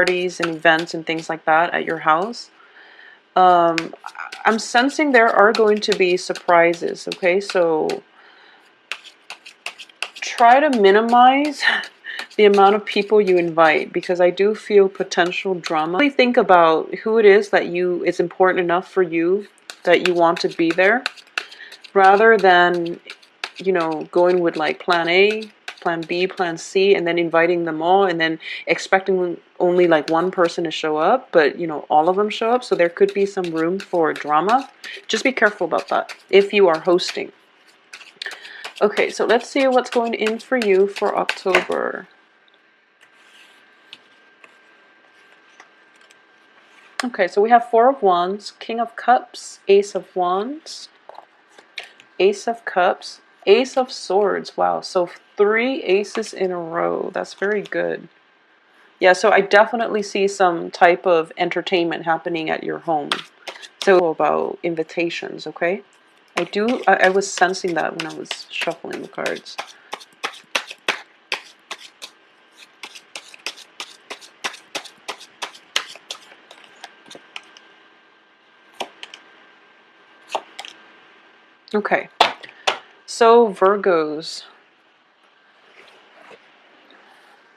parties and events and things like that at your house. I'm sensing there are going to be surprises, okay? So try to minimize the amount of people you invite, because I do feel potential drama. Really think about who it is that is important enough for you that you want to be there, rather than, you know, going with like plan A, plan B, plan C, and then inviting them all and then expecting only like one person to show up, but you know, all of them show up. So there could be some room for drama. Just be careful about that if you are hosting. Okay, so let's see what's going in for you for October. Okay, so we have Four of Wands, King of Cups, Ace of Wands, Ace of Cups, Ace of Swords. Wow, so 3 aces in a row. That's very good. Yeah, so I definitely see some type of entertainment happening at your home. So about invitations, okay? I was sensing that when I was shuffling the cards. Okay, so Virgos.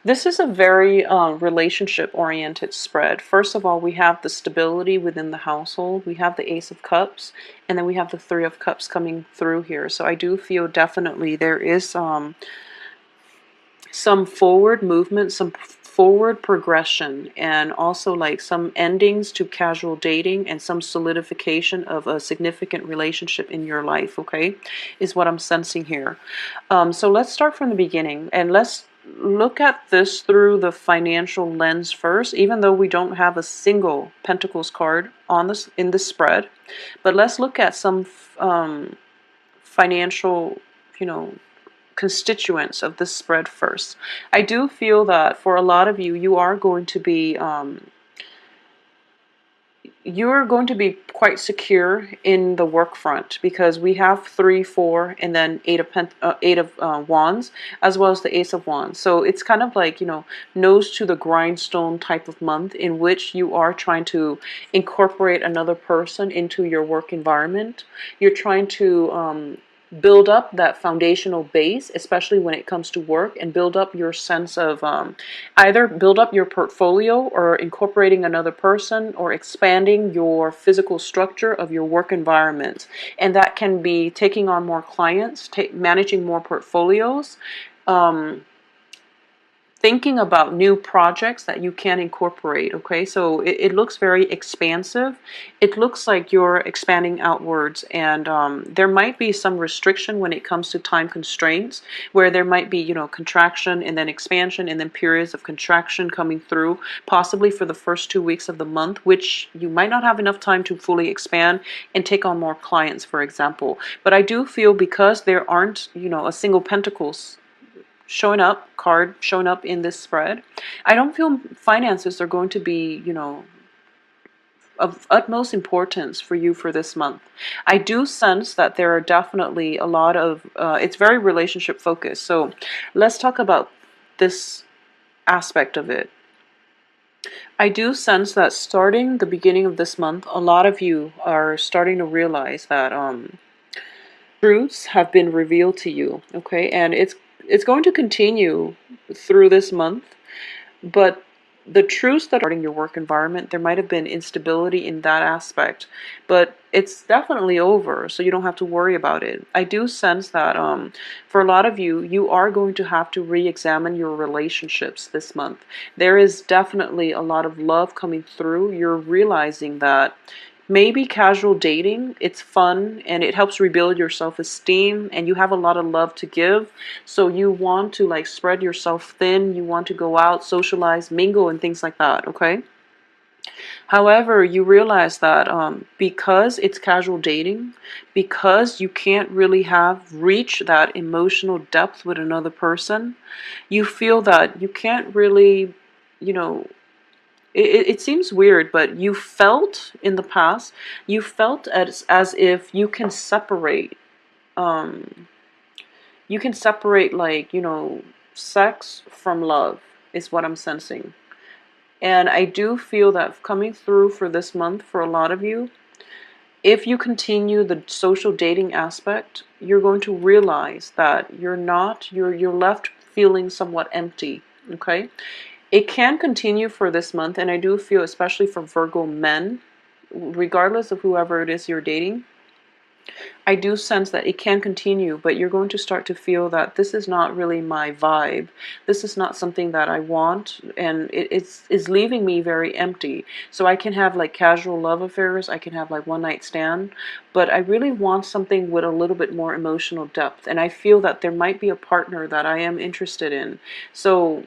This is a very relationship-oriented spread. First of all, we have the stability within the household. We have the Ace of Cups, and then we have the Three of Cups coming through here. So I do feel definitely there is some forward movement, some forward progression, and also like some endings to casual dating and some solidification of a significant relationship in your life, okay, is what I'm sensing here. So let's start from the beginning, and let's look at this through the financial lens first, even though we don't have a single Pentacles card on this in the spread. But let's look at some financial, you know, constituents of this spread first. I do feel that for a lot of you, you're going to be quite secure in the work front, because we have 3, 4, and then eight of wands, as well as the Ace of Wands. So it's kind of like, you know, nose to the grindstone type of month, in which you are trying to incorporate another person into your work environment. You're trying to build up that foundational base, especially when it comes to work, and build up your sense of either build up your portfolio, or incorporating another person, or expanding your physical structure of your work environment. And that can be taking on more clients, managing more portfolios, thinking about new projects that you can incorporate, okay? So it looks very expansive. It looks like you're expanding outwards, and there might be some restriction when it comes to time constraints, where there might be, you know, contraction and then expansion, and then periods of contraction coming through, possibly for the first 2 weeks of the month, which you might not have enough time to fully expand and take on more clients, for example. But I do feel, because there aren't, you know, a single Pentacles showing up in this spread, I don't feel finances are going to be, you know, of utmost importance for you for this month. I do sense that there are definitely a lot of it's very relationship focused. So let's talk about this aspect of it. I do sense that starting the beginning of this month, a lot of you are starting to realize that truths have been revealed to you, okay? And it's going to continue through this month, but the truths that are in your work environment, there might have been instability in that aspect, but it's definitely over, so you don't have to worry about it. I do sense that for a lot of you, you are going to have to re-examine your relationships this month. There is definitely a lot of love coming through. You're realizing that maybe casual dating, it's fun and it helps rebuild your self-esteem, and you have a lot of love to give, so you want to like spread yourself thin, you want to go out, socialize, mingle, and things like that, okay? However, you realize that because it's casual dating, because you can't really reach that emotional depth with another person, you feel that you can't really, you know, it seems weird, but you felt in the past, you felt as if you can separate, like, you know, sex from love, is what I'm sensing. And I do feel that coming through for this month for a lot of you, if you continue the social dating aspect, you're going to realize that you're left feeling somewhat empty, okay? It can continue for this month, and I do feel, especially for Virgo men, regardless of whoever it is you're dating, I do sense that it can continue, but you're going to start to feel that this is not really my vibe. This is not something that I want, and it's leaving me very empty. So I can have like casual love affairs, I can have like one night stand, but I really want something with a little bit more emotional depth, and I feel that there might be a partner that I am interested in. So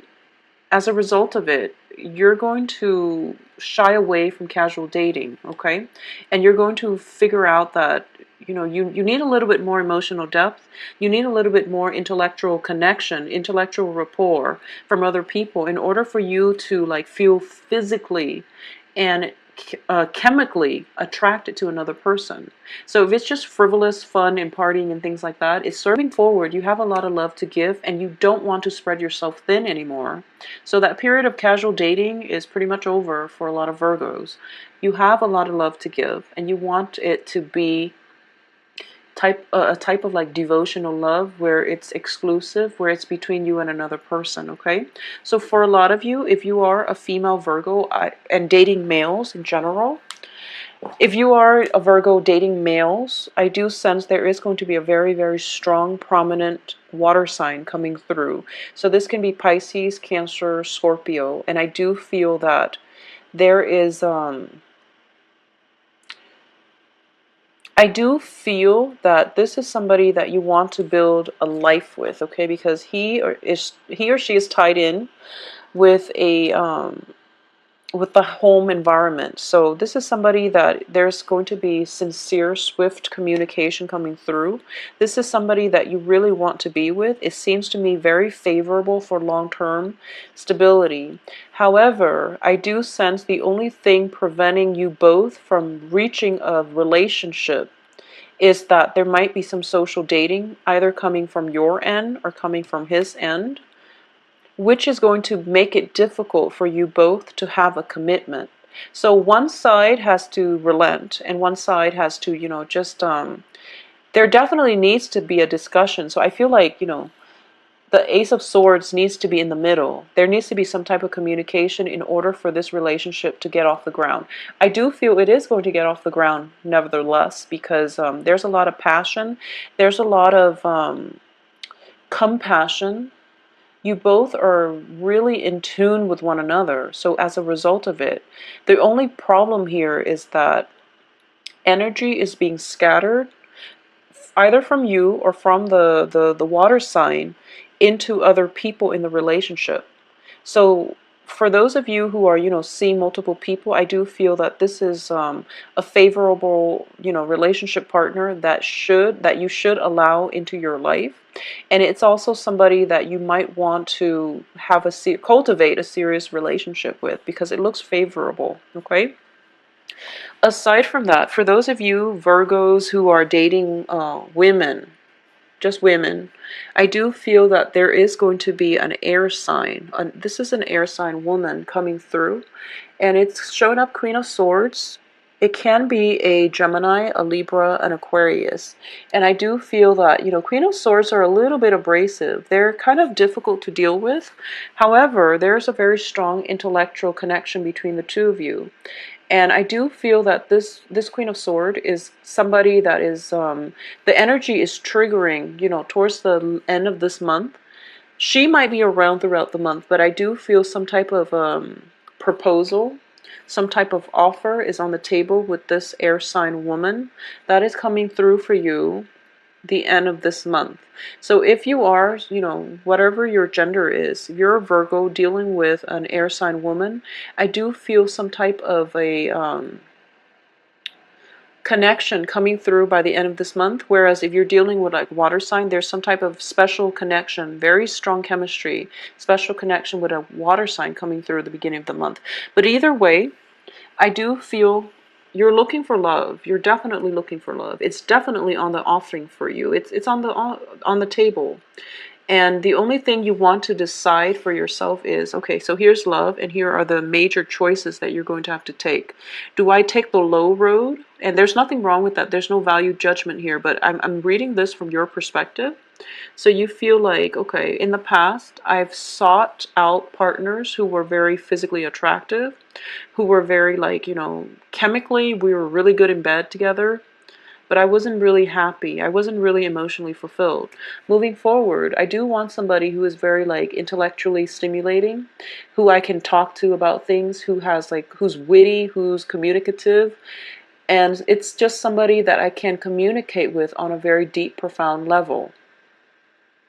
as a result of it, you're going to shy away from casual dating, okay? And you're going to figure out that, you need a little bit more emotional depth. You need a little bit more intellectual connection, intellectual rapport from other people in order for you to like feel physically and chemically attracted to another person. So if it's just frivolous fun and partying and things like that, it's serving forward. You have a lot of love to give and you don't want to spread yourself thin anymore. So that period of casual dating is pretty much over for a lot of Virgos. You have a lot of love to give and you want it to be a type of like devotional love where it's exclusive, where it's between you and another person, okay? So for a lot of you, if you are a female Virgo and dating males in general, if you are a Virgo dating males, I do sense there is going to be a very, very strong, prominent water sign coming through. So this can be Pisces, Cancer, Scorpio, and I do feel that there is I do feel that this is somebody that you want to build a life with, okay? Because he or she is tied in with with the home environment. So this is somebody that there's going to be sincere, swift communication coming through. This is somebody that you really want to be with. It seems to me very favorable for long-term stability. However, I do sense the only thing preventing you both from reaching a relationship is that there might be some social dating, either coming from your end or coming from his end, which is going to make it difficult for you both to have a commitment. So one side has to relent and one side has to, just, there definitely needs to be a discussion. So I feel like, the Ace of Swords needs to be in the middle. There needs to be some type of communication in order for this relationship to get off the ground. I do feel it is going to get off the ground nevertheless because there's a lot of passion. There's a lot of compassion. You both are really in tune with one another. So as a result of it, the only problem here is that energy is being scattered either from you or from the water sign into other people in the relationship. So for those of you who are, seeing multiple people, I do feel that this is a favorable, relationship partner that you should allow into your life. And it's also somebody that you might want to have cultivate a serious relationship with because it looks favorable, okay? Aside from that, for those of you Virgos who are dating women, just women, I do feel that there is going to be an air sign. This is an air sign woman coming through, and it's showing up Queen of Swords. It can be a Gemini, a Libra, an Aquarius. And I do feel that, Queen of Swords are a little bit abrasive. They're kind of difficult to deal with. However, there's a very strong intellectual connection between the two of you. And I do feel that this Queen of Swords is somebody that is, the energy is triggering, towards the end of this month. She might be around throughout the month, but I do feel some type of proposal, some type of offer is on the table with this air sign woman that is coming through for you the end of this month. So if you are, whatever your gender is, if you're a Virgo dealing with an air sign woman, I do feel some type of a connection coming through by the end of this month. Whereas if you're dealing with like water sign, there's some type of special connection, very strong chemistry, special connection with a water sign coming through at the beginning of the month. But either way, I do feel you're looking for love. You're definitely looking for love. It's definitely on the offering for you. It's on the table. And the only thing you want to decide for yourself is, okay, so here's love, and here are the major choices that you're going to have to take. Do I take the low road? And there's nothing wrong with that. There's no value judgment here, but I'm reading this from your perspective. So you feel like, okay, in the past, I've sought out partners who were very physically attractive, who were very, like, chemically, we were really good in bed together, but I wasn't really happy. I wasn't really emotionally fulfilled. Moving forward, I do want somebody who is very, like, intellectually stimulating, who I can talk to about things, who's witty, who's communicative, and it's just somebody that I can communicate with on a very deep, profound level.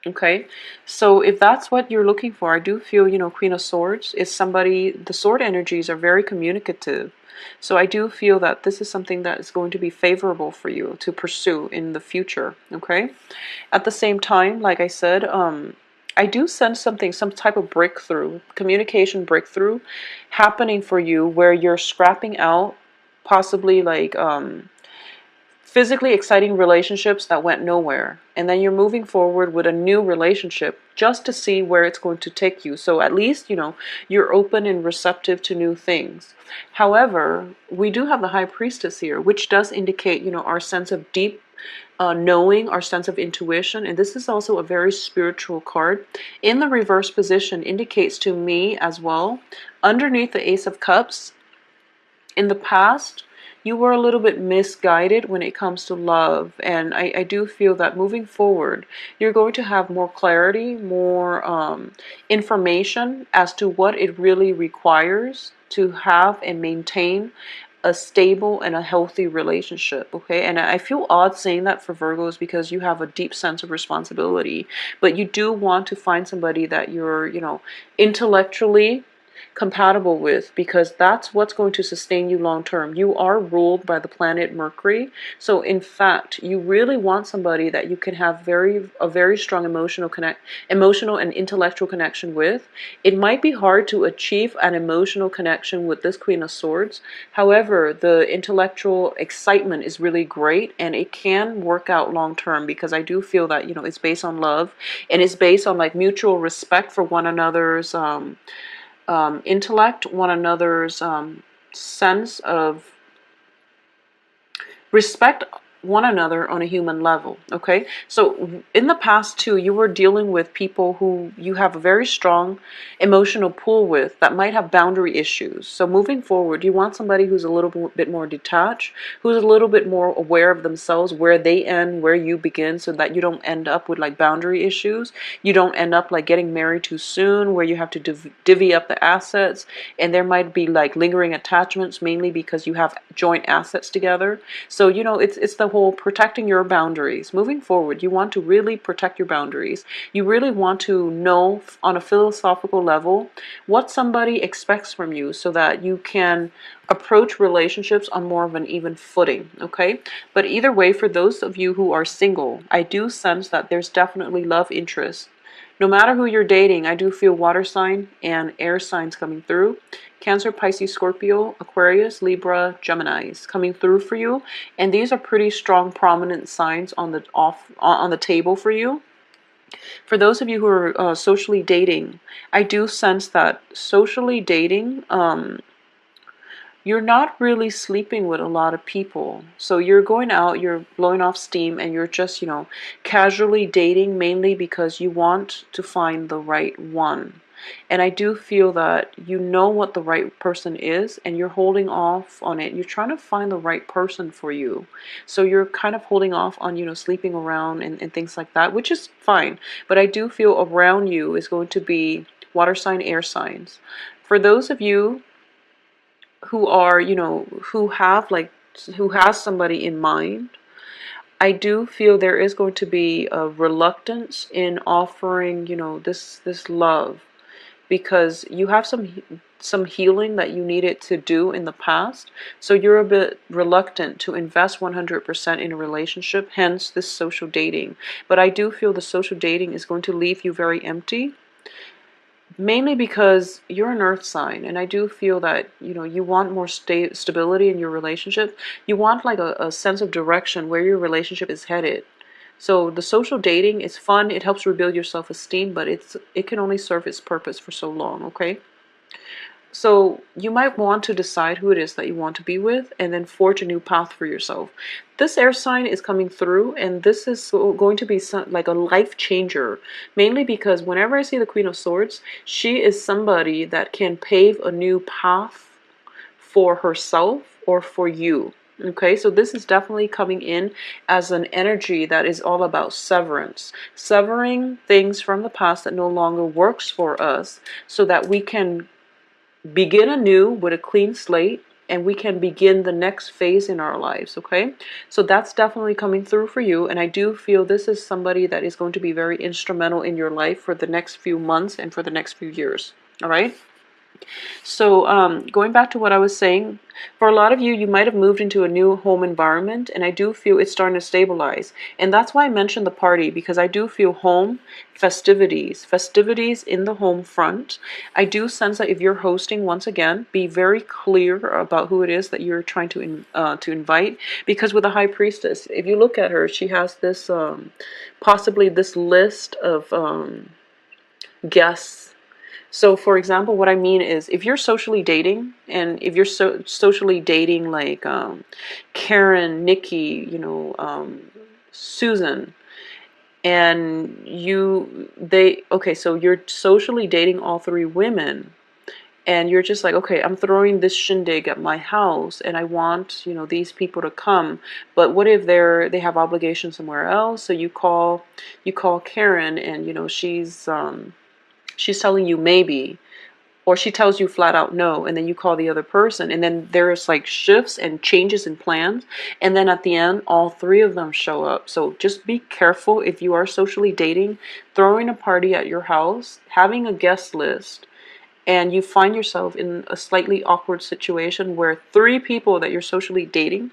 Okay, so if that's what you're looking for, I do feel, Queen of Swords is somebody, the sword energies are very communicative. So I do feel that this is something that is going to be favorable for you to pursue in the future, okay? At the same time, like I said, I do sense some type of breakthrough, communication breakthrough happening for you where you're scrapping out possibly like physically exciting relationships that went nowhere, and then you're moving forward with a new relationship just to see where it's going to take you. So at least you're open and receptive to new things. However, we do have the High Priestess here, which does indicate our sense of deep knowing, our sense of intuition, and this is also a very spiritual card. In the reverse position indicates to me as well, underneath the Ace of Cups, in the past, you were a little bit misguided when it comes to love. And I do feel that moving forward, you're going to have more clarity, more information as to what it really requires to have and maintain a stable and a healthy relationship. Okay, and I feel odd saying that for Virgos because you have a deep sense of responsibility, but you do want to find somebody that you're intellectually compatible with, because that's what's going to sustain you long term. You are ruled by the planet Mercury, so in fact you really want somebody that you can have a very strong emotional and intellectual connection with. It might be hard to achieve an emotional connection with this Queen of Swords. However, the intellectual excitement is really great, and it can work out long term, because I do feel that it's based on love, and it's based on like mutual respect for one another's intellect, one another's sense of respect one another on a human level. Okay, so in the past too, you were dealing with people who you have a very strong emotional pull with that might have boundary issues. So moving forward, you want somebody who's a little bit more detached, who's a little bit more aware of themselves, where they end, where you begin, so that you don't end up with like boundary issues. You don't end up like getting married too soon, where you have to divvy up the assets, and there might be like lingering attachments, mainly because you have joint assets together. So it's the whole protecting your boundaries. Moving forward, you want to really protect your boundaries. You really want to know on a philosophical level what somebody expects from you, so that you can approach relationships on more of an even footing. Okay, but either way, for those of you who are single, I do sense that there's definitely love interest. No matter who you're dating, I do feel water sign and air signs coming through. Cancer, Pisces, Scorpio, Aquarius, Libra, Geminis coming through for you. And these are pretty strong, prominent signs on the table for you. For those of you who are socially dating, I do sense that socially dating, you're not really sleeping with a lot of people. So you're going out, you're blowing off steam, and you're just, casually dating, mainly because you want to find the right one. And I do feel that you know what the right person is, and you're holding off on it. You're trying to find the right person for you. So you're kind of holding off on, sleeping around and things like that, which is fine. But I do feel around you is going to be water sign, air signs. For those of you who are, who has somebody in mind, I do feel there is going to be a reluctance in offering, this love, because you have some healing that you needed to do in the past. So you're a bit reluctant to invest 100% in a relationship, hence this social dating. But I do feel the social dating is going to leave you very empty, mainly because you're an earth sign, and I do feel that you want more stability in your relationship. You want like a sense of direction where your relationship is headed. So the social dating is fun. It helps rebuild your self-esteem, but it can only serve its purpose for so long, okay? So you might want to decide who it is that you want to be with and then forge a new path for yourself. This air sign is coming through, and this is going to be like a life changer, mainly because whenever I see the Queen of Swords, she is somebody that can pave a new path for herself or for you. Okay, so this is definitely coming in as an energy that is all about severance, severing things from the past that no longer works for us so that we can begin anew with a clean slate, and we can begin the next phase in our lives. Okay, so that's definitely coming through for you, and I do feel this is somebody that is going to be very instrumental in your life for the next few months and for the next few years. All right. So going back to what I was saying, for a lot of you, you might have moved into a new home environment, and I do feel it's starting to stabilize. And that's why I mentioned the party, because I do feel home, festivities in the home front. I do sense that if you're hosting, once again, be very clear about who it is that you're trying to invite, because with the High Priestess, if you look at her, she has this possibly this list of guests. So, for example, what I mean is, if you're socially dating, and if you're socially dating like Karen, Nikki, Susan, and okay, so you're socially dating all three women, and you're just like, okay, I'm throwing this shindig at my house, and I want, these people to come, but what if they have obligations somewhere else? So you call Karen, and she's telling you maybe, or she tells you flat out no, and then you call the other person, and then there's like shifts and changes in plans, and then at the end all three of them show up. So just be careful if you are socially dating, throwing a party at your house, having a guest list, and you find yourself in a slightly awkward situation where three people that you're socially dating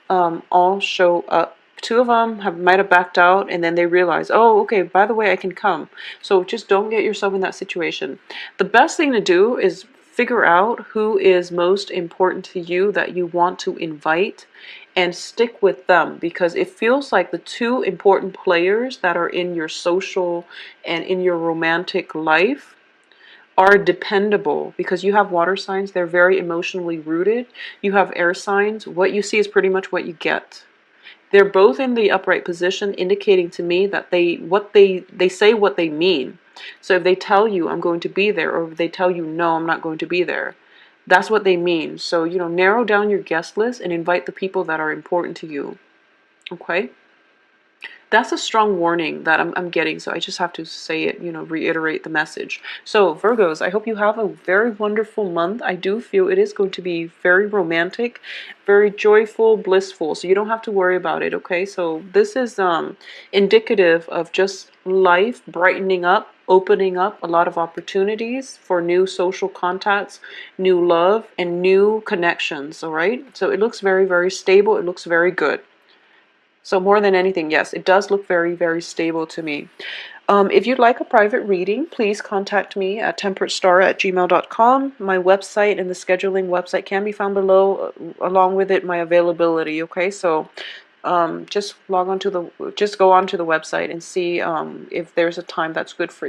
all show up. Two of them might have backed out, and then they realize, oh, okay, by the way, I can come. So just don't get yourself in that situation. The best thing to do is figure out who is most important to you that you want to invite, and stick with them, because it feels like the two important players that are in your social and in your romantic life are dependable, because you have water signs, they're very emotionally rooted. You have air signs, what you see is pretty much what you get. They're both in the upright position, indicating to me that they say what they mean. So if they tell you I'm going to be there, or if they tell you no, I'm not going to be there, that's what they mean. So, narrow down your guest list and invite the people that are important to you. Okay? That's a strong warning that I'm getting, so I just have to say it, reiterate the message. So, Virgos, I hope you have a very wonderful month. I do feel it is going to be very romantic, very joyful, blissful, so you don't have to worry about it, okay? So, this is indicative of just life brightening up, opening up a lot of opportunities for new social contacts, new love, and new connections, all right? So, it looks very, very stable. It looks very good. So more than anything, yes, it does look very, very stable to me. If you'd like a private reading, please contact me at temperatestar@gmail.com. My website and the scheduling website can be found below, along with it my availability. Okay, so just go on to the website and see if there's a time that's good for you.